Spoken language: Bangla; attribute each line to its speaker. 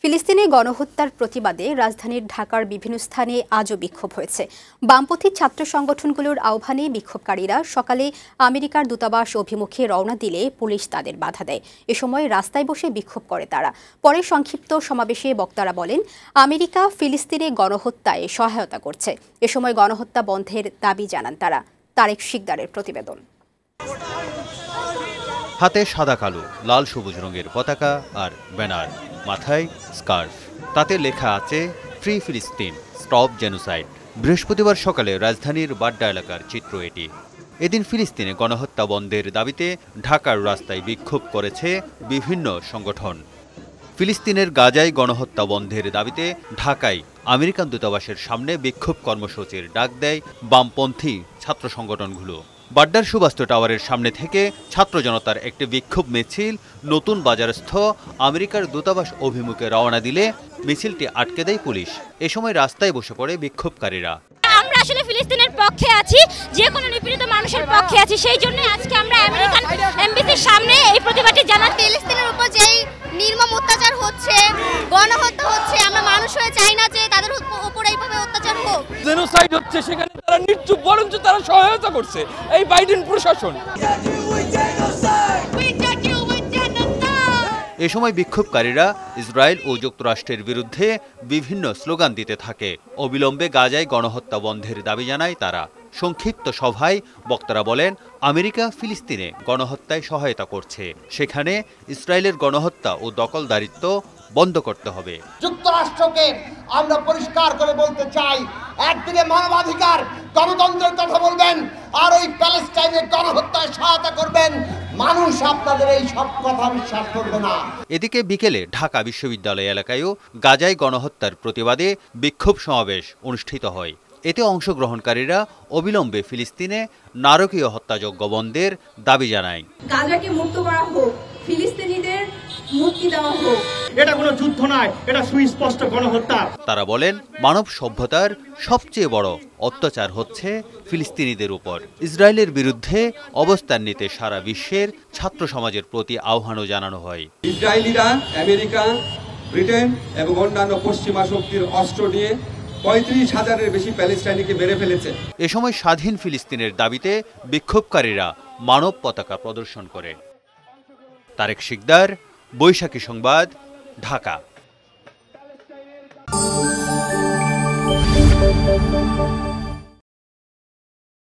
Speaker 1: ফিলিস্তিনে গণহত্যার প্রতিবাদে রাজধানীর ঢাকার বিভিন্ন স্থানে আজও বিক্ষোভ হয়েছে। বামপন্থী ছাত্র সংগঠনগুলোর আহ্বানে বিক্ষোভকারীরা সকালে আমেরিকার দূতাবাস অভিমুখে রওনা দিলে পুলিশ তাদের বাধা দেয়। এ সময় রাস্তায় বসে বিক্ষোভ করে তারা। পরে সংক্ষিপ্ত সমাবেশে বক্তারা বলেন, আমেরিকা ফিলিস্তিনে গণহত্যায় সহায়তা করছে। এ সময় গণহত্যা বন্ধের দাবি জানান তারা। তারেক শিকদারের প্রতিবেদন।
Speaker 2: হাতে সাদা কালো লাল সবুজ রঙের পতাকা আর ব্যানার, মাথায় স্কার্ফ, তাতে লেখা আছে ফ্রি ফিলিস্তিন, স্টপ জেনোসাইড। বৃহস্পতিবার সকালে রাজধানীর বাড্ডা এলাকার চিত্র এটি। এদিন ফিলিস্তিনে গণহত্যা বন্ধের দাবিতে ঢাকার রাস্তায় বিক্ষোভ করেছে বিভিন্ন সংগঠন। ফিলিস্তিনের গাজায় গণহত্যা বন্ধের দাবিতে ঢাকায় আমেরিকান দূতাবাসের সামনে বিক্ষোভ কর্মসূচির ডাক দেয় বামপন্থী ছাত্র সংগঠনগুলো। বাড্ডার সুবাস্তু টাওয়ারের সামনে থেকে ছাত্র জনতার একটি বিক্ষোভ মিছিল নতুন বাজারস্থ আমেরিকার দূতাবাস অভিমুখে রওনা দিলে মিছিলটি আটকে দেয় পুলিশ। এ সময় রাস্তায় বসে পড়ে বিক্ষোভকারীরা।
Speaker 3: আমরা আসলে ফিলিস্তিনের পক্ষে আছি, যে কোনো নিপীড়িত মানুষের পক্ষে আছি। সেই জন্য আজকে আমরা আমেরিকান এমবাসির সামনে এই প্রতিবাদটি জানাতে।
Speaker 4: ফিলিস্তিনের উপর যেই নির্মম অত্যাচার হচ্ছে, গণহত্যা হচ্ছে, আমরা মানুষ হয়ে চাই না যে তাদের উপর এইভাবে অত্যাচার হোক।
Speaker 5: জেনোসাইড হচ্ছে, সেখানে তারা নিশ্চুপ, বরঞ্চ তারা সহায়তা করছে এই বাইডেন প্রশাসন।
Speaker 2: এ সময় বিক্ষোভকারীরা ইসরায়েল ও যুক্তরাষ্ট্রের বিরুদ্ধে বিভিন্ন স্লোগান দিতে থাকে। অবিলম্বে গাজায় গণহত্যা বন্ধের দাবি জানায় তারা। সংক্ষিপ্ত সভায় বক্তারা বলেন, আমেরিকা ফিলিস্তিনে গণহত্যায় সহায়তা করছে, সেখানে ইসরায়েলের গণহত্যা ও দখলদারিত্ব বন্ধ করতে হবে।
Speaker 6: যুক্তরাষ্ট্রকে আমরা পরিষ্কার করে বলতে চাই, একদিকে মানবাধিকার গণতন্ত্রের কথা বলবেন, আর ওই প্যালেস্টাইনের গণহত্যায় সহায়তা করবেন। মানুষ আপনাদের এই সব কথা বিশ্বাস করবে না।
Speaker 2: এদিকে বিকেলে ঢাকা বিশ্ববিদ্যালয় এলাকায়ও গাজায় গণহত্যার প্রতিবাদে বিক্ষোভ সমাবেশ অনুষ্ঠিত হয়। এতে অংশগ্রহণকারীরা অবিলম্বে ফিলিস্তিনে নারকীয় হত্যাযজ্ঞ বন্ধের দাবি জানায়।
Speaker 7: গাজাকে মুক্ত করা হোক, ফিলিস্তিনিদের মুক্তি দেওয়া হোক।
Speaker 8: এটা কোনো যুদ্ধ নয়, এটা সুস্পষ্ট গণহত্যা।
Speaker 2: তারা বলেন, মানব সভ্যতার সবচেয়ে বড় অত্যাচার হচ্ছে ফিলিস্তিনিদের উপর। ইসরায়েলের বিরুদ্ধে অবস্থান নিতে সারা বিশ্বের ছাত্র সমাজের প্রতি আহ্বানও জানানো হয়।
Speaker 9: ইসরায়েলিরা আমেরিকা, ব্রিটেন এবং অন্যান্য পশ্চিমা শক্তির অস্ত্র নিয়ে ৩৫,০০০-এর বেশি প্যালেস্টাইনিকে মেরে ফেলেছে।
Speaker 2: এ সময় স্বাধীন ফিলিস্তিনের দাবিতে বিক্ষোভকারীরা মানব পতাকা প্রদর্শন করে। তারেক শিকদার, বৈশাখী সংবাদ, ঢাকা।